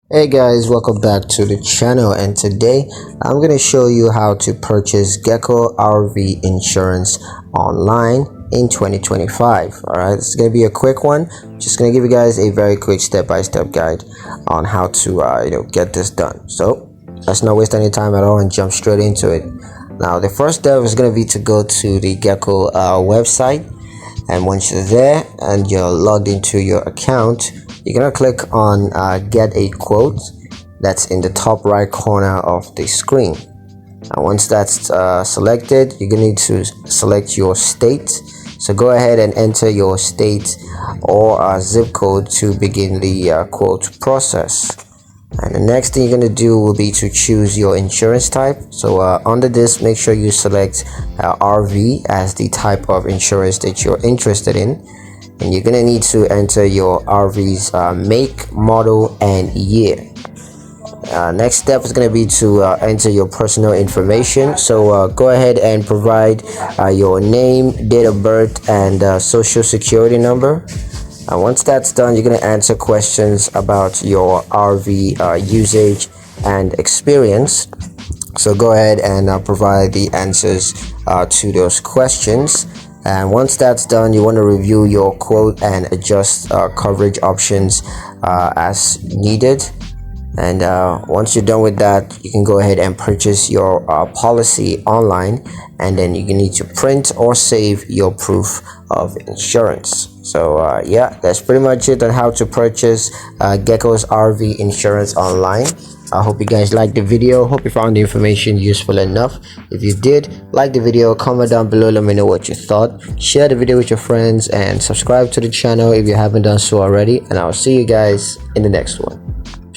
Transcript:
Hey guys, welcome back to the channel, and today I'm going to show you how to purchase Geico RV insurance online in 2025. Alright, this is going to be a quick one. Just going to give you guys a very quick step-by-step guide on how to get this done. So let's not waste any time at all and jump straight into it. Now the first step is going to be to go to the Geico website, and once you're there and you're logged into your account, you're gonna click on get a quote. That's in the top right corner of the screen. And once that's selected, you're gonna need to select your state. So go ahead and enter your state or zip code to begin the quote process. And the next thing you're going to do will be to choose your insurance type. So under this, make sure you select RV as the type of insurance that you're interested in. And you're going to need to enter your RV's make, model, and year. Next step is going to be to enter your personal information. So go ahead and provide your name, date of birth, and social security number. Once that's done, you're going to answer questions about your RV usage and experience. So go ahead and provide the answers to those questions. And once that's done, you want to review your quote and adjust coverage options as needed. And once you're done with that, you can go ahead and purchase your policy online, and then you need to print or save your proof of insurance. So yeah, that's pretty much it on how to purchase Geico's RV insurance online. I hope you guys liked the video. Hope you found the information useful enough. If you did, like the video, comment down below, let me know what you thought. Share the video with your friends and subscribe to the channel if you haven't done so already, and I'll see you guys in the next one.